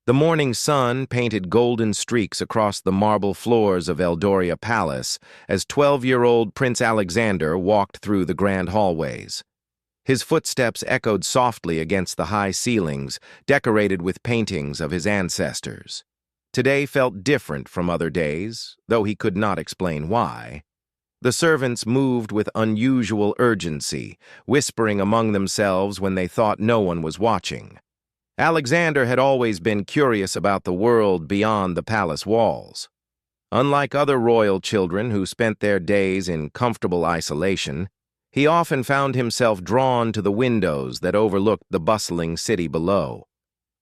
The morning sun painted golden streaks across the marble floors of Eldoria Palace as 12-year-old Prince Alexander walked through the grand hallways. His footsteps echoed softly against the high ceilings, decorated with paintings of his ancestors. Today felt different from other days, though he could not explain why. The servants moved with unusual urgency, whispering among themselves when they thought no one was watching. Alexander had always been curious about the world beyond the palace walls. Unlike other royal children who spent their days in comfortable isolation, he often found himself drawn to the windows that overlooked the bustling city below.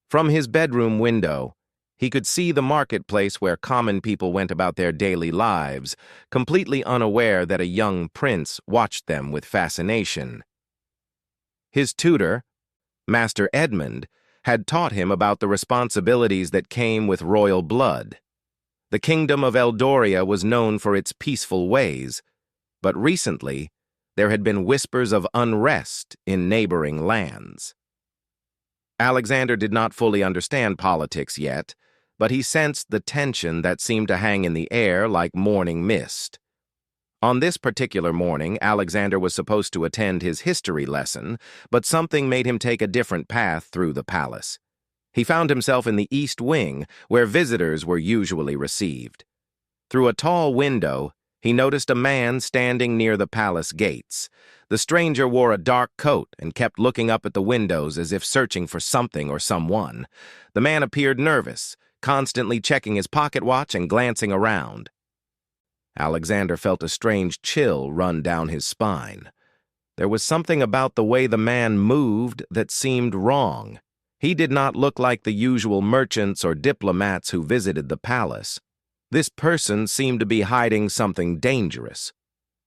From his bedroom window, he could see the marketplace where common people went about their daily lives, completely unaware that a young prince watched them with fascination. His tutor, Master Edmund, had taught him about the responsibilities that came with royal blood. The kingdom of Eldoria was known for its peaceful ways, but recently there had been whispers of unrest in neighboring lands. Alexander did not fully understand politics yet, but he sensed the tension that seemed to hang in the air like morning mist. On this particular morning, Alexander was supposed to attend his history lesson, but something made him take a different path through the palace. He found himself in the East Wing, where visitors were usually received. Through a tall window, he noticed a man standing near the palace gates. The stranger wore a dark coat and kept looking up at the windows as if searching for something or someone. The man appeared nervous, constantly checking his pocket watch and glancing around. Alexander felt a strange chill run down his spine. There was something about the way the man moved that seemed wrong. He did not look like the usual merchants or diplomats who visited the palace. This person seemed to be hiding something dangerous.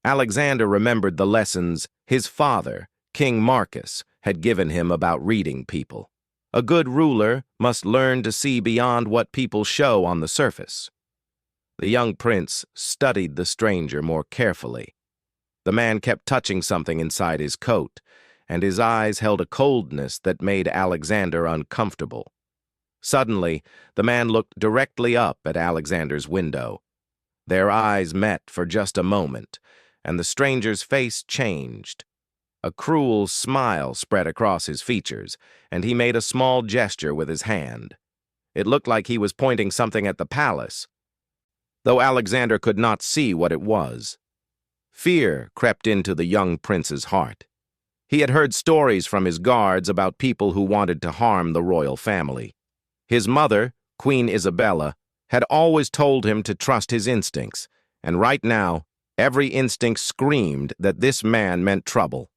Alexander remembered the lessons his father, King Marcus, had given him about reading people. A good ruler must learn to see beyond what people show on the surface. The young prince studied the stranger more carefully. The man kept touching something inside his coat, and his eyes held a coldness that made Alexander uncomfortable. Suddenly, the man looked directly up at Alexander's window. Their eyes met for just a moment, and the stranger's face changed. A cruel smile spread across his features, and he made a small gesture with his hand. It looked like he was pointing something at the palace, though Alexander could not see what it was. Fear crept into the young prince's heart. He had heard stories from his guards about people who wanted to harm the royal family. His mother, Queen Isabella, had always told him to trust his instincts, and right now, every instinct screamed that this man meant trouble.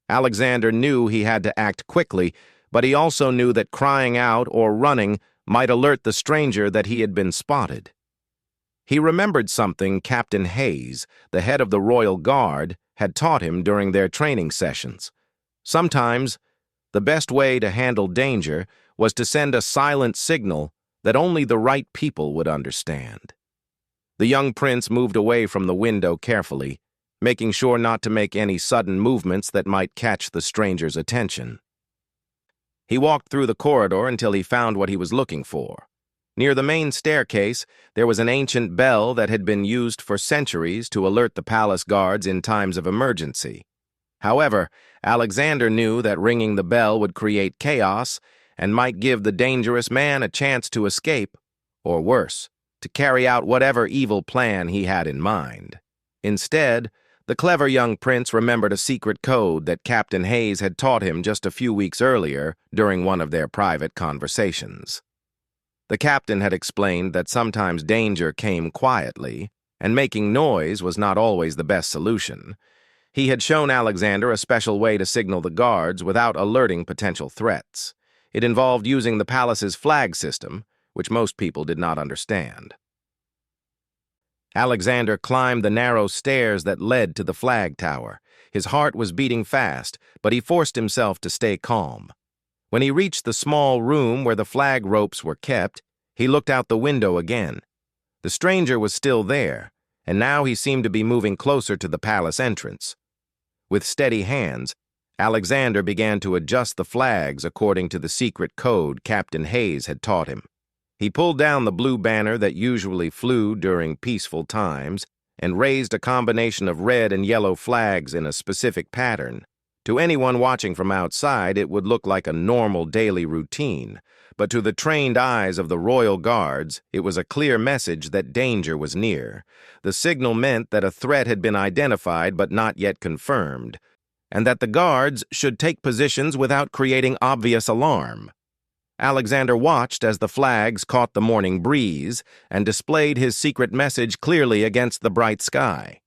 Alexander knew he had to act quickly, but he also knew that crying out or running might alert the stranger that he had been spotted. He remembered something Captain Hayes, the head of the Royal Guard, had taught him during their training sessions. Sometimes, the best way to handle danger was to send a silent signal that only the right people would understand. The young prince moved away from the window carefully, making sure not to make any sudden movements that might catch the stranger's attention. He walked through the corridor until he found what he was looking for. Near the main staircase, there was an ancient bell that had been used for centuries to alert the palace guards in times of emergency. However, Alexander knew that ringing the bell would create chaos and might give the dangerous man a chance to escape, or worse, to carry out whatever evil plan he had in mind. Instead, the clever young prince remembered a secret code that Captain Hayes had taught him just a few weeks earlier during one of their private conversations. The captain had explained that sometimes danger came quietly, and making noise was not always the best solution. He had shown Alexander a special way to signal the guards without alerting potential threats. It involved using the palace's flag system, which most people did not understand. Alexander climbed the narrow stairs that led to the flag tower. His heart was beating fast, but he forced himself to stay calm. When he reached the small room where the flag ropes were kept, he looked out the window again. The stranger was still there, and now he seemed to be moving closer to the palace entrance. With steady hands, Alexander began to adjust the flags according to the secret code Captain Hayes had taught him. He pulled down the blue banner that usually flew during peaceful times and raised a combination of red and yellow flags in a specific pattern. To anyone watching from outside, it would look like a normal daily routine, but to the trained eyes of the royal guards, it was a clear message that danger was near. The signal meant that a threat had been identified but not yet confirmed, and that the guards should take positions without creating obvious alarm. Alexander watched as the flags caught the morning breeze and displayed his secret message clearly against the bright sky.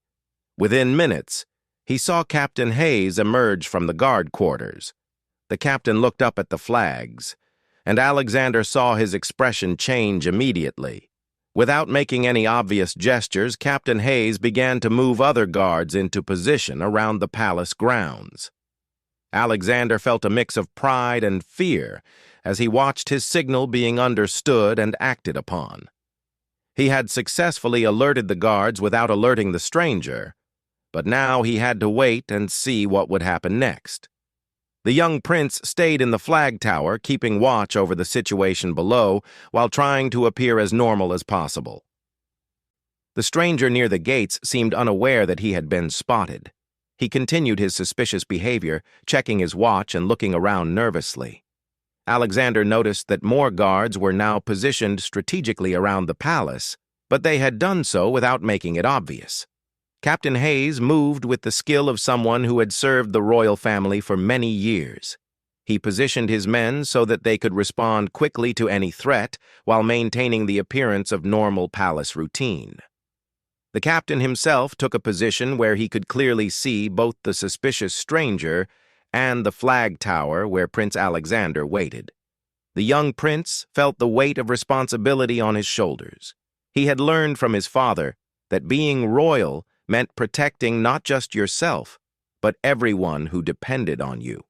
Within minutes, he saw Captain Hayes emerge from the guard quarters. The captain looked up at the flags, and Alexander saw his expression change immediately. Without making any obvious gestures, Captain Hayes began to move other guards into position around the palace grounds. Alexander felt a mix of pride and fear as he watched his signal being understood and acted upon. He had successfully alerted the guards without alerting the stranger, but now he had to wait and see what would happen next. The young prince stayed in the flag tower, keeping watch over the situation below while trying to appear as normal as possible. The stranger near the gates seemed unaware that he had been spotted. He continued his suspicious behavior, checking his watch and looking around nervously. Alexander noticed that more guards were now positioned strategically around the palace, but they had done so without making it obvious. Captain Hayes moved with the skill of someone who had served the royal family for many years. He positioned his men so that they could respond quickly to any threat while maintaining the appearance of normal palace routine. The captain himself took a position where he could clearly see both the suspicious stranger and the flag tower where Prince Alexander waited. The young prince felt the weight of responsibility on his shoulders. He had learned from his father that being royal meant protecting not just yourself, but everyone who depended on you.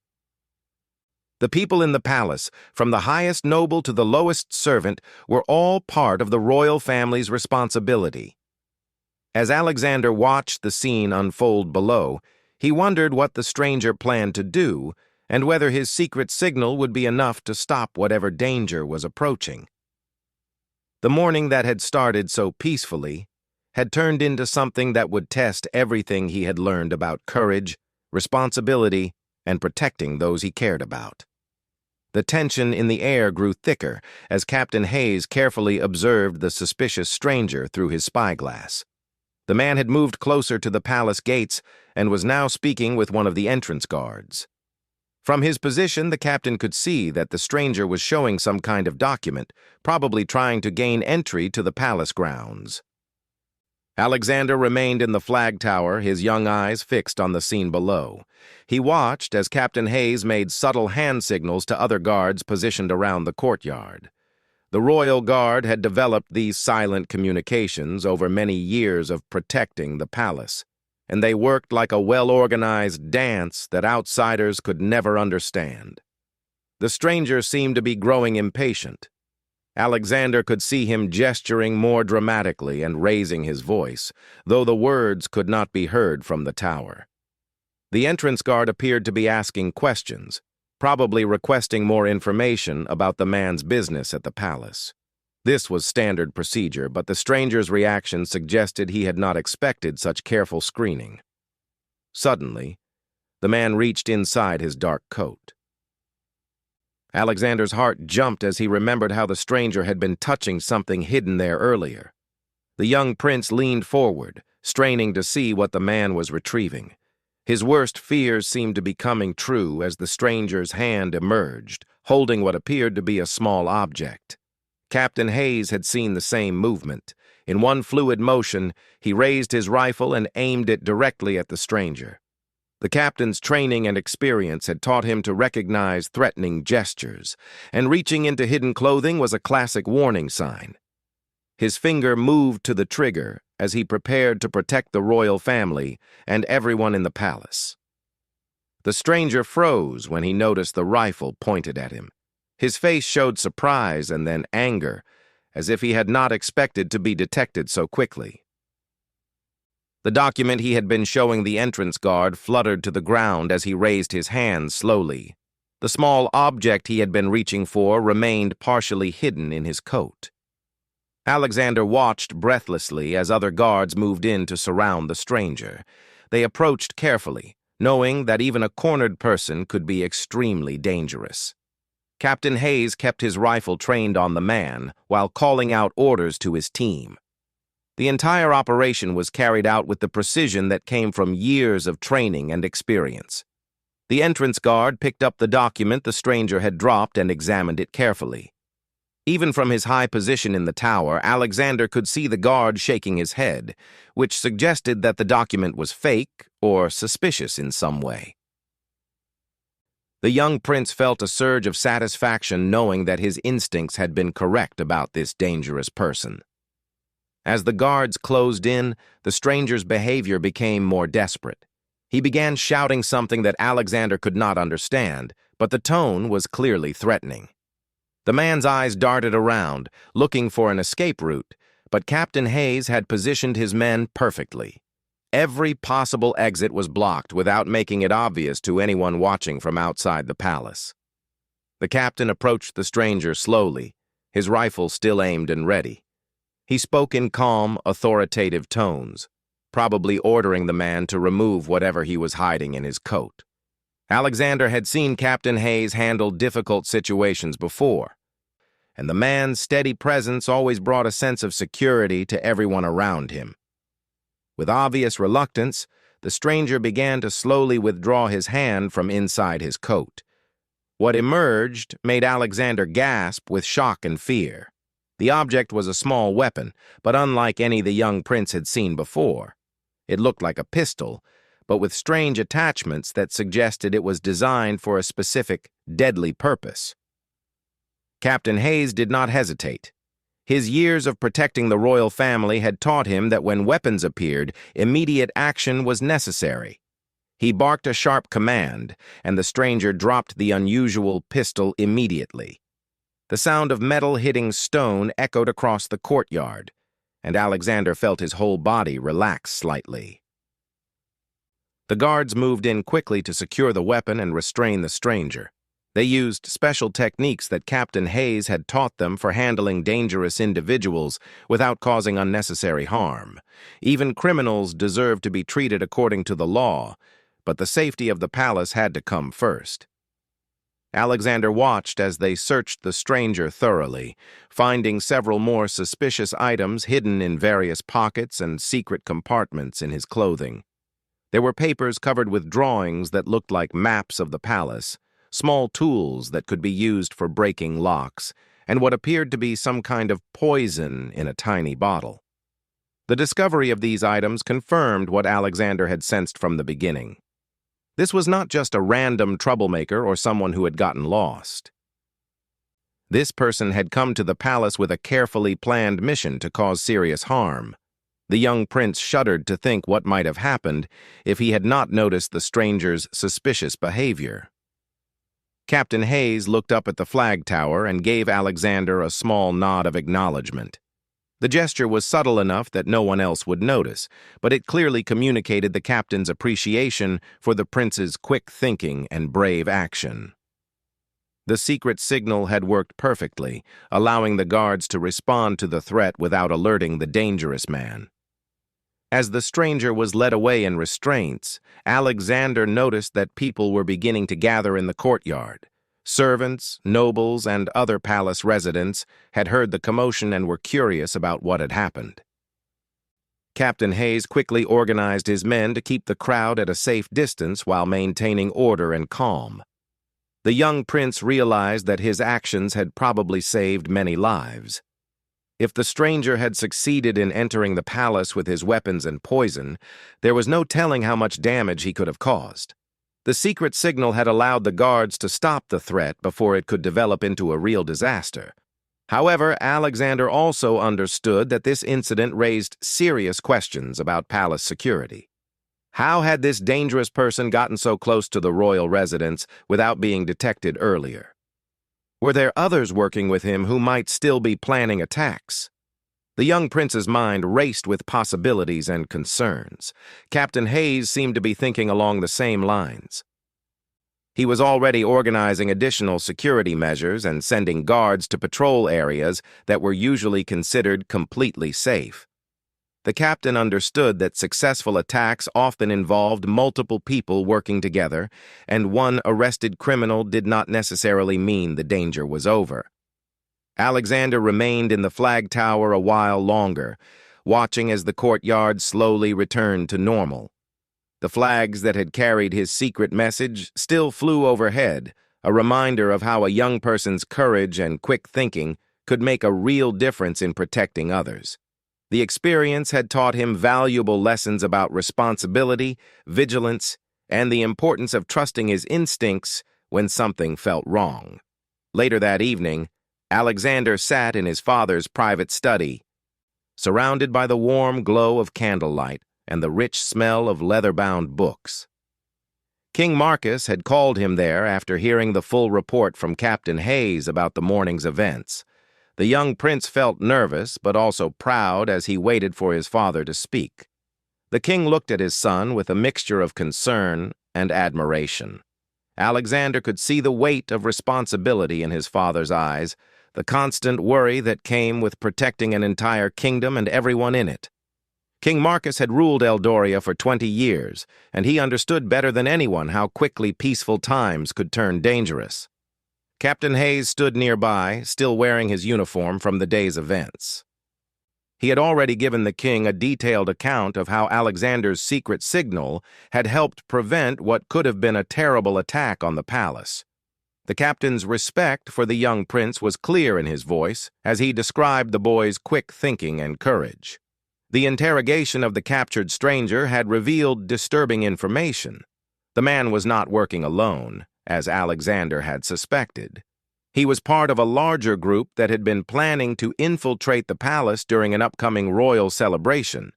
The people in the palace, from the highest noble to the lowest servant, were all part of the royal family's responsibility. As Alexander watched the scene unfold below, he wondered what the stranger planned to do and whether his secret signal would be enough to stop whatever danger was approaching. The morning that had started so peacefully had turned into something that would test everything he had learned about courage, responsibility, and protecting those he cared about. The tension in the air grew thicker as Captain Hayes carefully observed the suspicious stranger through his spyglass. The man had moved closer to the palace gates and was now speaking with one of the entrance guards. From his position, the captain could see that the stranger was showing some kind of document, probably trying to gain entry to the palace grounds. Alexander remained in the flag tower, his young eyes fixed on the scene below. He watched as Captain Hayes made subtle hand signals to other guards positioned around the courtyard. The Royal Guard had developed these silent communications over many years of protecting the palace, and they worked like a well-organized dance that outsiders could never understand. The stranger seemed to be growing impatient. Alexander could see him gesturing more dramatically and raising his voice, though the words could not be heard from the tower. The entrance guard appeared to be asking questions, probably requesting more information about the man's business at the palace. This was standard procedure, but the stranger's reaction suggested he had not expected such careful screening. Suddenly, the man reached inside his dark coat. Alexander's heart jumped as he remembered how the stranger had been touching something hidden there earlier. The young prince leaned forward, straining to see what the man was retrieving. His worst fears seemed to be coming true as the stranger's hand emerged, holding what appeared to be a small object. Captain Hayes had seen the same movement. In one fluid motion, he raised his rifle and aimed it directly at the stranger. The captain's training and experience had taught him to recognize threatening gestures, and reaching into hidden clothing was a classic warning sign. His finger moved to the trigger as he prepared to protect the royal family and everyone in the palace. The stranger froze when he noticed the rifle pointed at him. His face showed surprise and then anger, as if he had not expected to be detected so quickly. The document he had been showing the entrance guard fluttered to the ground as he raised his hand slowly. The small object he had been reaching for remained partially hidden in his coat. Alexander watched breathlessly as other guards moved in to surround the stranger. They approached carefully, knowing that even a cornered person could be extremely dangerous. Captain Hayes kept his rifle trained on the man while calling out orders to his team. The entire operation was carried out with the precision that came from years of training and experience. The entrance guard picked up the document the stranger had dropped and examined it carefully. Even from his high position in the tower, Alexander could see the guard shaking his head, which suggested that the document was fake or suspicious in some way. The young prince felt a surge of satisfaction knowing that his instincts had been correct about this dangerous person. As the guards closed in, the stranger's behavior became more desperate. He began shouting something that Alexander could not understand, but the tone was clearly threatening. The man's eyes darted around, looking for an escape route, but Captain Hayes had positioned his men perfectly. Every possible exit was blocked without making it obvious to anyone watching from outside the palace. The captain approached the stranger slowly, his rifle still aimed and ready. He spoke in calm, authoritative tones, probably ordering the man to remove whatever he was hiding in his coat. Alexander had seen Captain Hayes handle difficult situations before, and the man's steady presence always brought a sense of security to everyone around him. With obvious reluctance, the stranger began to slowly withdraw his hand from inside his coat. What emerged made Alexander gasp with shock and fear. The object was a small weapon, but unlike any the young prince had seen before. It looked like a pistol, but with strange attachments that suggested it was designed for a specific, deadly purpose. Captain Hayes did not hesitate. His years of protecting the royal family had taught him that when weapons appeared, immediate action was necessary. He barked a sharp command, and the stranger dropped the unusual pistol immediately. The sound of metal hitting stone echoed across the courtyard, and Alexander felt his whole body relax slightly. The guards moved in quickly to secure the weapon and restrain the stranger. They used special techniques that Captain Hayes had taught them for handling dangerous individuals without causing unnecessary harm. Even criminals deserved to be treated according to the law, but the safety of the palace had to come first. Alexander watched as they searched the stranger thoroughly, finding several more suspicious items hidden in various pockets and secret compartments in his clothing. There were papers covered with drawings that looked like maps of the palace, small tools that could be used for breaking locks, and what appeared to be some kind of poison in a tiny bottle. The discovery of these items confirmed what Alexander had sensed from the beginning. This was not just a random troublemaker or someone who had gotten lost. This person had come to the palace with a carefully planned mission to cause serious harm. The young prince shuddered to think what might have happened if he had not noticed the stranger's suspicious behavior. Captain Hayes looked up at the flag tower and gave Alexander a small nod of acknowledgement. The gesture was subtle enough that no one else would notice, but it clearly communicated the captain's appreciation for the prince's quick thinking and brave action. The secret signal had worked perfectly, allowing the guards to respond to the threat without alerting the dangerous man. As the stranger was led away in restraints, Alexander noticed that people were beginning to gather in the courtyard. Servants, nobles, and other palace residents had heard the commotion and were curious about what had happened. Captain Hayes quickly organized his men to keep the crowd at a safe distance while maintaining order and calm. The young prince realized that his actions had probably saved many lives. If the stranger had succeeded in entering the palace with his weapons and poison, there was no telling how much damage he could have caused. The secret signal had allowed the guards to stop the threat before it could develop into a real disaster. However, Alexander also understood that this incident raised serious questions about palace security. How had this dangerous person gotten so close to the royal residence without being detected earlier? Were there others working with him who might still be planning attacks? The young prince's mind raced with possibilities and concerns. Captain Hayes seemed to be thinking along the same lines. He was already organizing additional security measures and sending guards to patrol areas that were usually considered completely safe. The captain understood that successful attacks often involved multiple people working together, and one arrested criminal did not necessarily mean the danger was over. Alexander remained in the flag tower a while longer, watching as the courtyard slowly returned to normal. The flags that had carried his secret message still flew overhead, a reminder of how a young person's courage and quick thinking could make a real difference in protecting others. The experience had taught him valuable lessons about responsibility, vigilance, and the importance of trusting his instincts when something felt wrong. Later that evening, Alexander sat in his father's private study, surrounded by the warm glow of candlelight and the rich smell of leather-bound books. King Marcus had called him there after hearing the full report from Captain Hayes about the morning's events. The young prince felt nervous, but also proud as he waited for his father to speak. The king looked at his son with a mixture of concern and admiration. Alexander could see the weight of responsibility in his father's eyes, the constant worry that came with protecting an entire kingdom and everyone in it. King Marcus had ruled Eldoria for 20 years, and he understood better than anyone how quickly peaceful times could turn dangerous. Captain Hayes stood nearby, still wearing his uniform from the day's events. He had already given the king a detailed account of how Alexander's secret signal had helped prevent what could have been a terrible attack on the palace. The captain's respect for the young prince was clear in his voice as he described the boy's quick thinking and courage. The interrogation of the captured stranger had revealed disturbing information. The man was not working alone, as Alexander had suspected. He was part of a larger group that had been planning to infiltrate the palace during an upcoming royal celebration.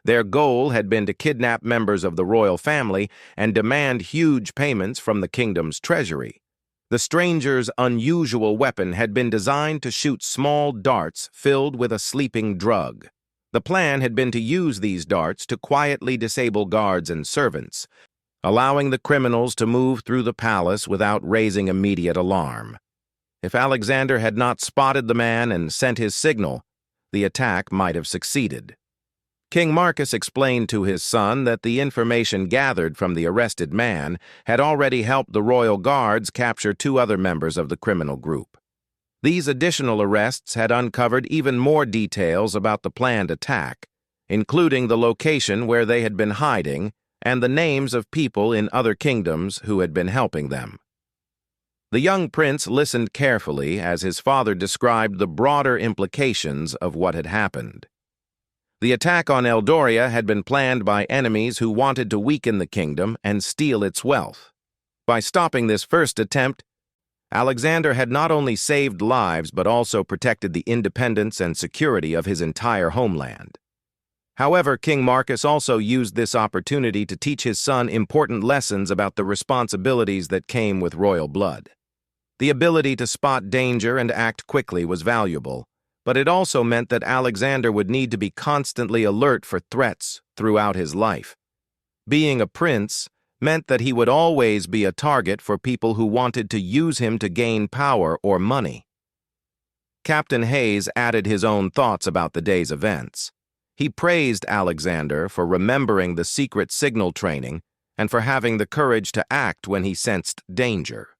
Their goal had been to kidnap members of the royal family and demand huge payments from the kingdom's treasury. The stranger's unusual weapon had been designed to shoot small darts filled with a sleeping drug. The plan had been to use these darts to quietly disable guards and servants, allowing the criminals to move through the palace without raising immediate alarm. If Alexander had not spotted the man and sent his signal, the attack might have succeeded. King Marcus explained to his son that the information gathered from the arrested man had already helped the royal guards capture 2 other members of the criminal group. These additional arrests had uncovered even more details about the planned attack, including the location where they had been hiding and the names of people in other kingdoms who had been helping them. The young prince listened carefully as his father described the broader implications of what had happened. The attack on Eldoria had been planned by enemies who wanted to weaken the kingdom and steal its wealth. By stopping this first attempt, Alexander had not only saved lives but also protected the independence and security of his entire homeland. However, King Marcus also used this opportunity to teach his son important lessons about the responsibilities that came with royal blood. The ability to spot danger and act quickly was valuable, but it also meant that Alexander would need to be constantly alert for threats throughout his life. Being a prince meant that he would always be a target for people who wanted to use him to gain power or money. Captain Hayes added his own thoughts about the day's events. He praised Alexander for remembering the secret signal training and for having the courage to act when he sensed danger.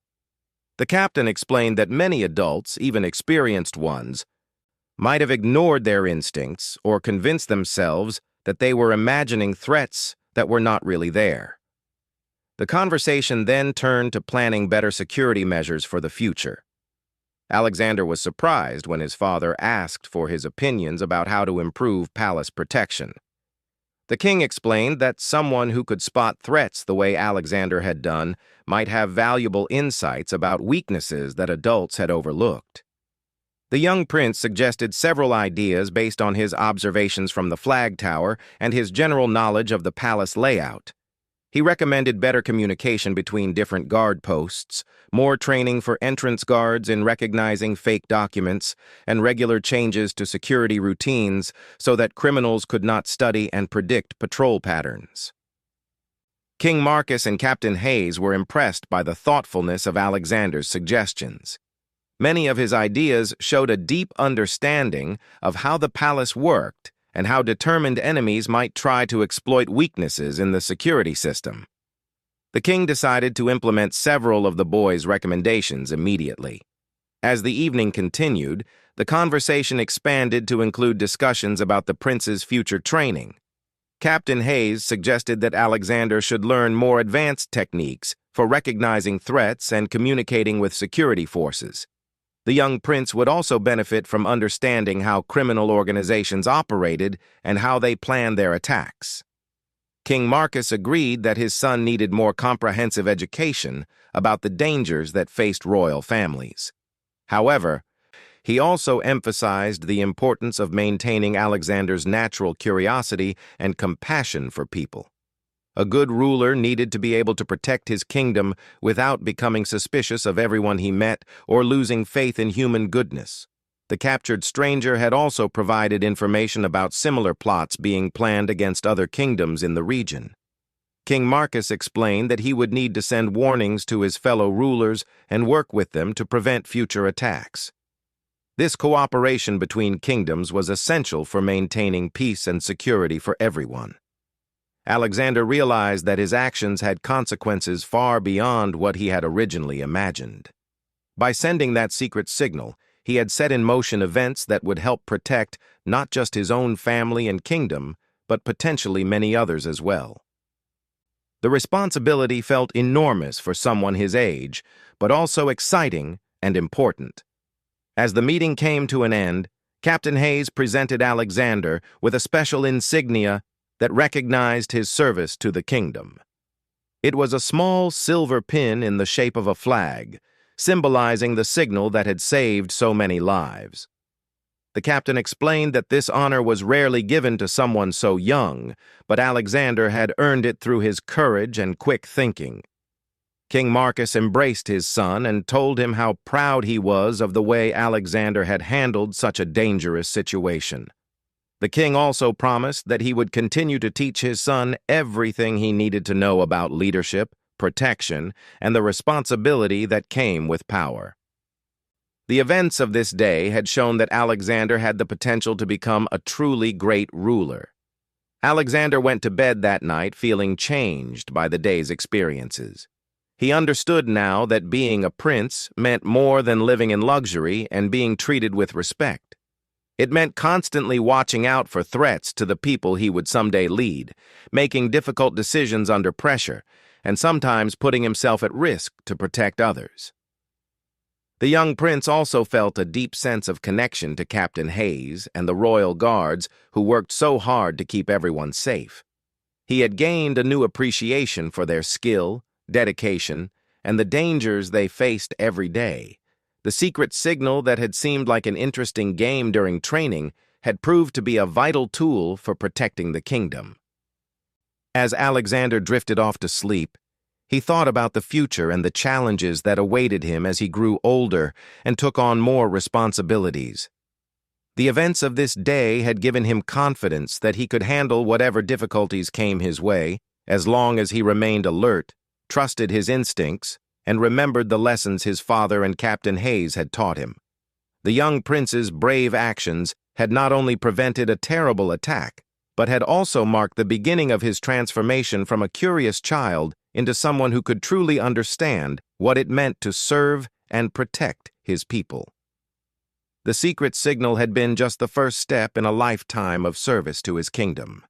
The captain explained that many adults, even experienced ones, might have ignored their instincts or convinced themselves that they were imagining threats that were not really there. The conversation then turned to planning better security measures for the future. Alexander was surprised when his father asked for his opinions about how to improve palace protection. The king explained that someone who could spot threats the way Alexander had done might have valuable insights about weaknesses that adults had overlooked. The young prince suggested several ideas based on his observations from the flag tower and his general knowledge of the palace layout. He recommended better communication between different guard posts, more training for entrance guards in recognizing fake documents, and regular changes to security routines so that criminals could not study and predict patrol patterns. King Marcus and Captain Hayes were impressed by the thoughtfulness of Alexander's suggestions. Many of his ideas showed a deep understanding of how the palace worked and how determined enemies might try to exploit weaknesses in the security system. The king decided to implement several of the boys' recommendations immediately. As the evening continued, the conversation expanded to include discussions about the prince's future training. Captain Hayes suggested that Alexander should learn more advanced techniques for recognizing threats and communicating with security forces. The young prince would also benefit from understanding how criminal organizations operated and how they planned their attacks. King Marcus agreed that his son needed more comprehensive education about the dangers that faced royal families. However, he also emphasized the importance of maintaining Alexander's natural curiosity and compassion for people. A good ruler needed to be able to protect his kingdom without becoming suspicious of everyone he met or losing faith in human goodness. The captured stranger had also provided information about similar plots being planned against other kingdoms in the region. King Marcus explained that he would need to send warnings to his fellow rulers and work with them to prevent future attacks. This cooperation between kingdoms was essential for maintaining peace and security for everyone. Alexander realized that his actions had consequences far beyond what he had originally imagined. By sending that secret signal, he had set in motion events that would help protect not just his own family and kingdom, but potentially many others as well. The responsibility felt enormous for someone his age, but also exciting and important. As the meeting came to an end, Captain Hayes presented Alexander with a special insignia that recognized his service to the kingdom. It was a small silver pin in the shape of a flag, symbolizing the signal that had saved so many lives. The captain explained that this honor was rarely given to someone so young, but Alexander had earned it through his courage and quick thinking. King Marcus embraced his son and told him how proud he was of the way Alexander had handled such a dangerous situation. The king also promised that he would continue to teach his son everything he needed to know about leadership, protection, and the responsibility that came with power. The events of this day had shown that Alexander had the potential to become a truly great ruler. Alexander went to bed that night feeling changed by the day's experiences. He understood now that being a prince meant more than living in luxury and being treated with respect. It meant constantly watching out for threats to the people he would someday lead, making difficult decisions under pressure, and sometimes putting himself at risk to protect others. The young prince also felt a deep sense of connection to Captain Hayes and the royal guards who worked so hard to keep everyone safe. He had gained a new appreciation for their skill, dedication, and the dangers they faced every day. The secret signal that had seemed like an interesting game during training had proved to be a vital tool for protecting the kingdom. As Alexander drifted off to sleep, he thought about the future and the challenges that awaited him as he grew older and took on more responsibilities. The events of this day had given him confidence that he could handle whatever difficulties came his way, as long as he remained alert, trusted his instincts, and remembered the lessons his father and Captain Hayes had taught him. The young prince's brave actions had not only prevented a terrible attack, but had also marked the beginning of his transformation from a curious child into someone who could truly understand what it meant to serve and protect his people. The secret signal had been just the first step in a lifetime of service to his kingdom.